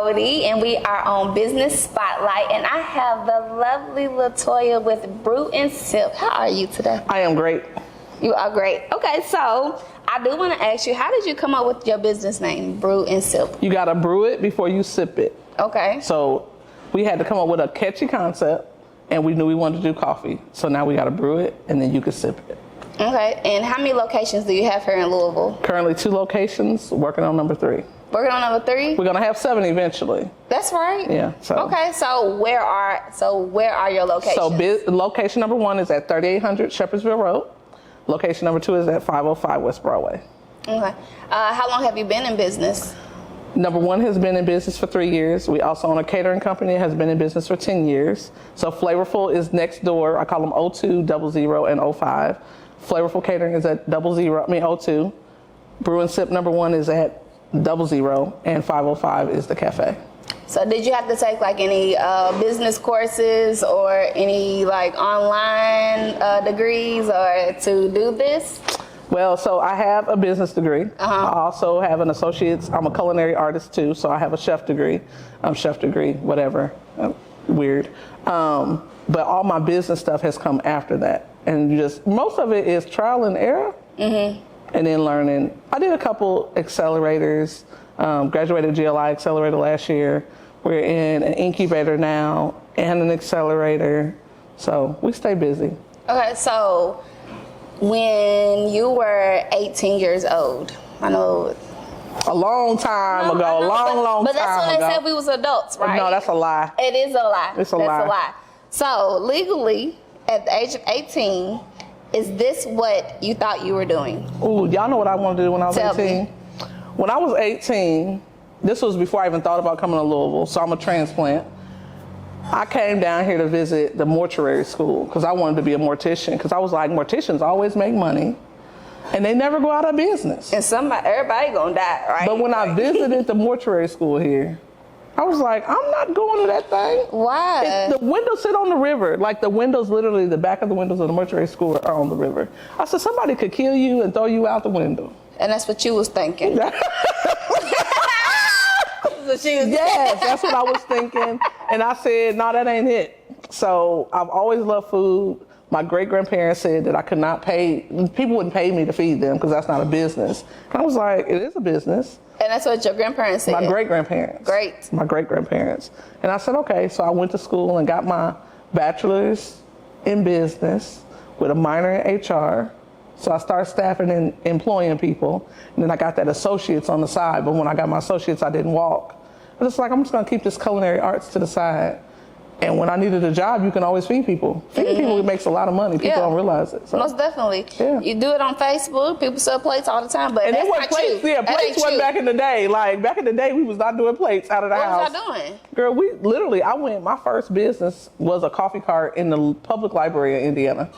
Goldie, and we are on Business Spotlight, and I have the lovely Latoya with Brew and Sip. How are you today? I am great. You are great. Okay, so I do want to ask you, how did you come up with your business name, Brew and Sip? You got to brew it before you sip it. Okay. So we had to come up with a catchy concept, and we knew we wanted to do coffee. So now we got to brew it, and then you can sip it. Okay, and how many locations do you have here in Louisville? Currently 2 locations, working on number 3. Working on number 3? We're going to have 7 eventually. That's right. Yeah. So. Okay, so where are your locations? So location number 1 is at 3800 Shepherdsville Road. Location number 2 is at 505 West Broadway. Okay. How long have you been in business? Number 1 has been in business for 3 years. We also own a catering company that has been in business for 10 years. So Flavorful is next door. I call them 02, 00, and 05. Flavorful Catering is at 02. Brew and Sip number 1 is at 00, and 505 is the cafe. So did you have to take like any business courses or any like online degrees or to do this? Well, so I have a business degree. I also have an associate's. I'm a culinary artist too, so I have a chef degree. Whatever. Weird. But all my business stuff has come after that. And just most of it is trial and error, and then learning. I did a couple accelerators, graduated GLI accelerator last year. We're in an incubator now and an accelerator, so we stay busy. Okay, so when you were 18 years old, I know a long time ago, long but time that's when ago. they said we was adults, right? No, that's a lie. It is a lie. It's a lie. That's a lie. So legally, at the age of 18, is this what you thought you were doing? Ooh, y'all know what I wanted to do when I was Tell 18? me. When I was 18, this was before I even thought about coming to Louisville, so I'm a transplant. I came down here to visit the mortuary school because I wanted to be a mortician, because I was like, morticians always make money and they never go out of business. And everybody gonna die, right? But when I visited the mortuary school here, I was like, I'm not going to that thing. Why? The windows sit on the river. Like the windows, literally the back of the windows of the mortuary school are on the river. I said, somebody could kill you and throw you out the window. And that's what you was thinking. Yes, that's what I was thinking. And I said, no, that ain't it. So I've always loved food. My great-grandparents said that I could not people wouldn't pay me to feed them because that's not a business. And I was like, it is a business. And that's what your grandparents said? My great-grandparents. Great. My great-grandparents. And I said, okay. So I went to school and got my bachelor's in business with a minor in HR. So I started staffing and employing people. And then I got that associates on the side. But when I got my associates, I didn't walk. I was just like, I'm just going to keep this culinary arts to the side. And when I needed a job, you can always feed people. Feeding people makes a lot of money. People don't realize it. So. Most definitely. Yeah. You do it on Facebook. People sell plates all the time, but and that's not plates. you. Yeah, plates wasn't back in the day. Like back in the day, we was not doing plates out of the house. What was y'all doing? Girl, my first business was a coffee cart in the public library in Indiana.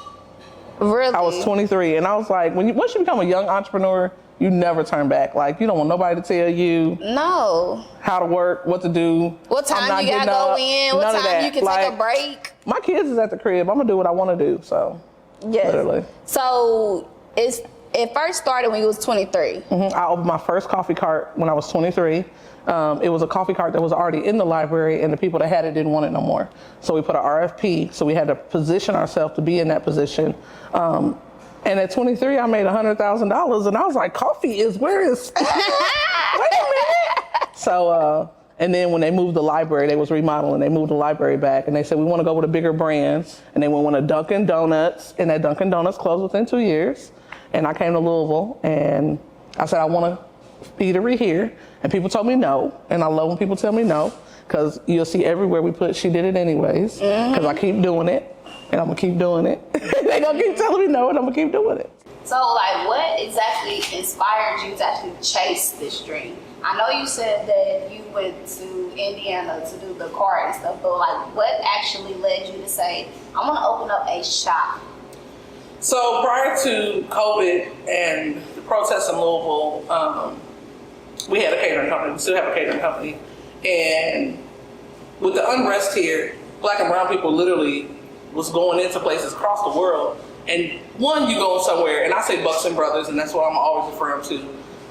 Really? I was 23, and I was like, once you become a young entrepreneur, you never turn back. Like, you don't want nobody to tell you how to work, what to do. What time you gotta go in, what time you can take a break. My kids is at the crib. I'm gonna do what I want to do. So, yes. Literally. So it first started when you was 23. I opened my first coffee cart when I was 23. It was a coffee cart that was already in the library, and the people that had it didn't want it no more. So we put an RFP. So we had to position ourselves to be in that position. And at 23, I made $100,000, and I was like, coffee is where is? Wait a minute. So, and then when they moved the library, they was remodeling. They moved the library back, and they said we want to go with a bigger brand. And they went to Dunkin' Donuts, and that Dunkin' Donuts closed within 2 years. And I came to Louisville, and I said I want a eatery here, and people told me no. And I love when people tell me no, because you'll see everywhere we put she did it anyways, because I keep doing it. And I'm gonna keep doing it. They're gonna keep telling me no, and I'm gonna keep doing it. So, like, what exactly inspired you to actually chase this dream? I know you said that you went to Indiana to do the cart and stuff, but like, what actually led you to say, I want to open up a shop? So prior to COVID and the protests in Louisville, we had a catering company. We still have a catering company, and with the unrest here, Black and brown people literally was going into places across the world. And you go somewhere, and I say Bucks and Brothers, and that's what I'm always referring to.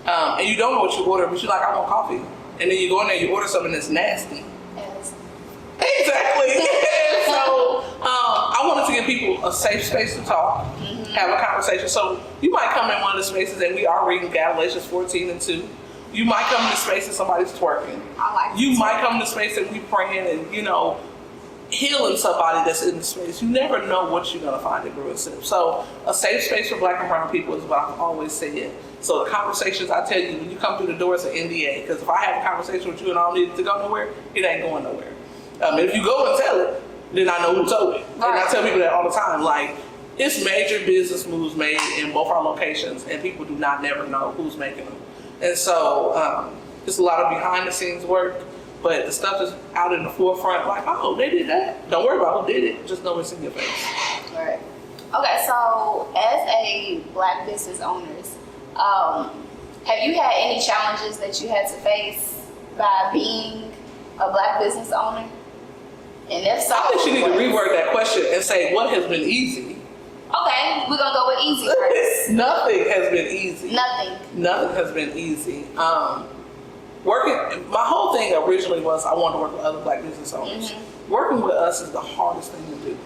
And you don't know what you order, but you're like, I want coffee. and then you go in there, you order something that's nasty. Yes. Exactly. So I wanted to give people a safe space to talk, have a conversation. So you might come in one of the spaces and we are reading Galatians 14:2. You might come in the space and somebody's twerking. You might come in the space and we praying and, you know, healing somebody that's in the space. You never know what you're going to find at Brew and Sip. So a safe space for Black and brown people is what I've always said. So the conversations I tell you when you come through the door is an NDA. Because if I have a conversation with you and I don't need it to go nowhere, it ain't going nowhere. If you go and tell it, then I know who told it. Right. And I tell people that all the time. Like, it's major business moves made in both our locations and people do not never know who's making them. And so it's a lot of behind the scenes work. But the stuff is out in the forefront, like, oh, they did that. Don't worry about who did it. Just know it's in your face. Right. Okay, so as a Black business owners, have you had any challenges that you had to face by being a Black business owner? And if so, I think she need to rework that question and say, what has been easy? Okay, we're gonna go with easy first. Nothing has been easy. Nothing has been easy. My whole thing originally was I wanted to work with other Black business owners. Working with us is the hardest thing to do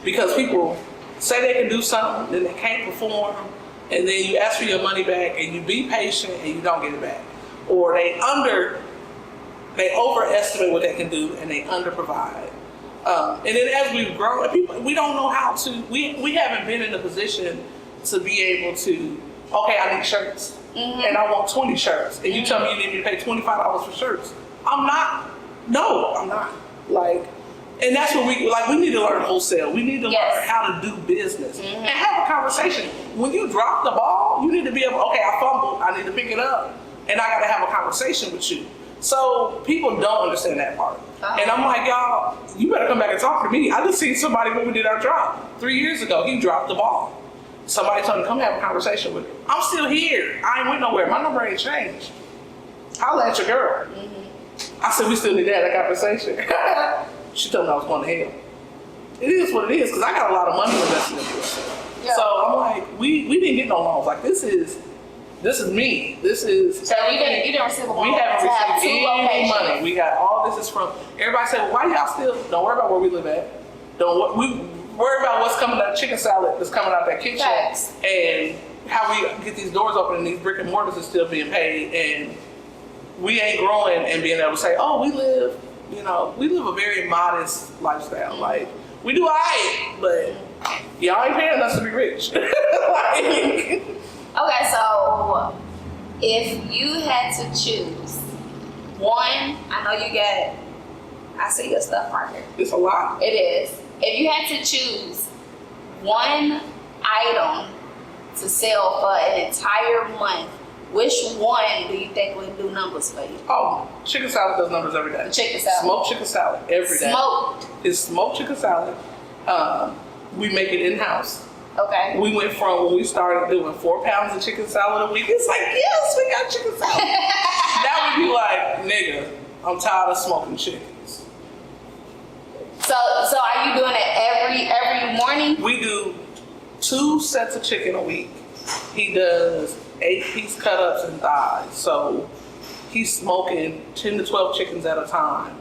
because people say they can do something, then they can't perform, and then you ask for your money back, and you be patient, and you don't get it back, or they overestimate what they can do, and they underprovide. And then as we've grown, people we don't know how to. We haven't been in a position to be able to. Okay, I need shirts. And I want 20 shirts. And you tell me you need me to pay $25 for shirts. I'm not. Like, and that's what we need to learn wholesale. We need to learn how to do business and have a conversation. When you drop the ball, you need to be able, okay, I fumbled, I need to pick it up. And I got to have a conversation with you. So people don't understand that part. And I'm like, y'all, you better come back and talk to me. I just seen somebody when we did our drop 3 years ago. He dropped the ball. Somebody told me, come have a conversation with me. I'm still here. I ain't went nowhere. My number ain't changed. Holla at your girl. I said, we still need to have that conversation. She told me I was going to hell. It is what it is, because I got a lot of money invested in this. Yeah. So I'm like, we didn't get no loans. Like, this is me. This is. So you didn't receive a loan. We haven't received any money. We got all this is from. Everybody said, well, why y'all still? Don't worry about where we live at. Worry about what's coming out, chicken salad that's coming out that kitchen. Facts. And how we get these doors open and these brick and mortars are still being paid, and we ain't growing and being able to say, oh, we live a very modest lifestyle. Like, we do all right, but y'all ain't paying us to be rich. Okay, so if you had to choose one, I know you got, I see your stuff right here. It's a lot. It is. If you had to choose one item to sell for an entire month, which one do you think would do numbers for you? Oh, chicken salad does numbers every day. Chicken salad. Smoked chicken salad every day. Smoked? It's smoked chicken salad. We make it in-house. Okay. We went from when we started doing 4 pounds of chicken salad a week. It's like, yes, we got chicken salad. Now we be like, nigga, I'm tired of smoking chickens. So are you doing it every morning? We do 2 sets of chicken a week. He does 8-piece cut-ups and thighs. So he's smoking 10 to 12 chickens at a time,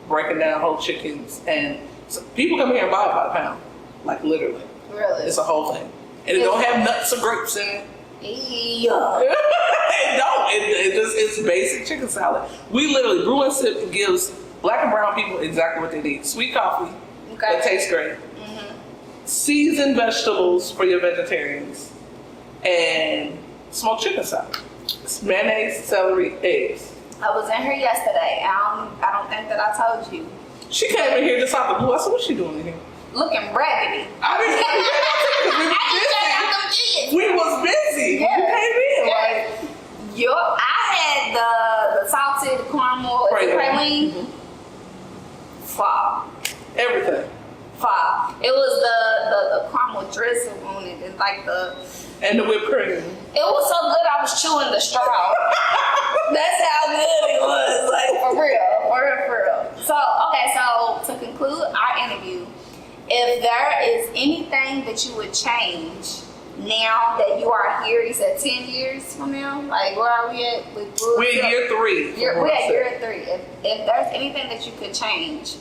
breaking down whole chickens. And so people come here and buy it by the pound, like literally. Really? It's a whole thing. And it don't have nuts or grapes in it. Yeah. It don't. It's basic chicken salad. We literally, Brew and Sip gives Black and brown people exactly what they need. Sweet coffee that tastes great. Seasoned vegetables for your vegetarians. And smoked chicken salad. It's mayonnaise, celery, eggs. I was in here yesterday. I don't think that I told you. She came in here just out the blue. I said, what's she doing in here? Looking raggedy. I didn't know that. We was busy. Yeah. You came in. Yeah. Like, I had the salted caramel praline. Fire. Everything. Fire. It was the caramel drizzle on it and like and the whipped cream. It was so good I was chewing the straw. That's how good it was. Like for real. So to conclude our interview, if there is anything that you would change now that you are here, you said 10 years from now? Like, where are we at with Brew and We're Sip? in year 3. We're at year 3. If there's anything that you could change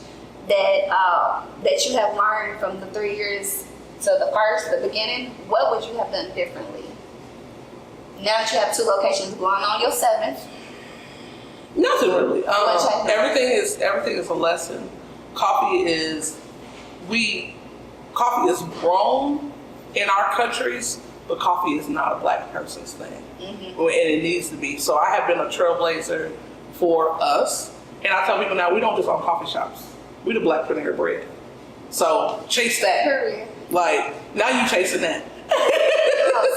that you have learned from the 3 years to the beginning, what would you have done differently? Now that you have 2 locations going on your 7th. Nothing really. What changed? Everything is a lesson. Coffee is grown in our countries, but coffee is not a black person's thing, and it needs to be. So I have been a trailblazer for us, and I tell people now we don't just own coffee shops. We the black Panera Bread. So chase that. Period. Like now you chasing that.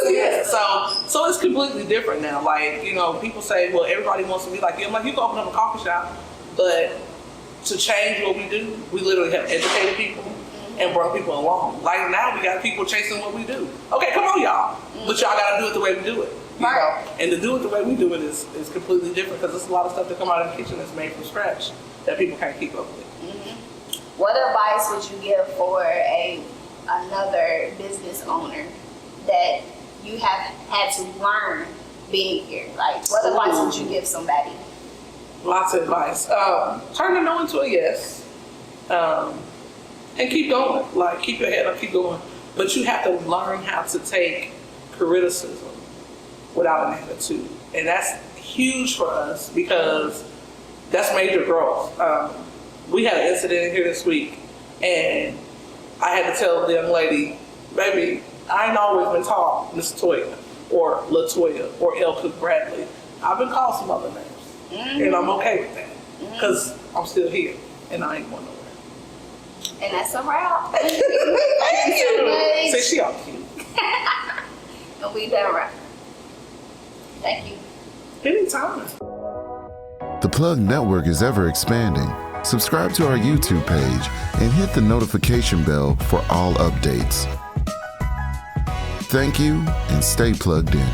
Yeah. So it's completely different now. Like, you know, people say, well, everybody wants to be like you. I'm like, you can open up a coffee shop, but to change what we do, we literally have educated people and brought people along. Like now we got people chasing what we do. Okay, come on, y'all. But y'all gotta do it the way we do it. You know? And to do it the way we do it is completely different because there's a lot of stuff that come out of the kitchen that's made from scratch that people can't keep up with. What advice would you give for another business owner that you have had to learn being here? Like, what advice would you give somebody? Lots of advice. Turn a no into a yes. And keep going. Like, keep your head up, keep going. But you have to learn how to take criticism without an attitude. And that's huge for us because that's major growth. We had an incident in here this week, and I had to tell the young lady, baby, I ain't always been taught Miss Toya or Latoya or L. Cook Bradley. I've been called some other names, and I'm okay with that because I'm still here, and I ain't going nowhere. And that's a wrap. Thank you. Say she all cute. And we done wrap. Thank you. Anytime. The Plug Network is ever expanding. Subscribe to our YouTube page and hit the notification bell for all updates. Thank you and stay plugged in.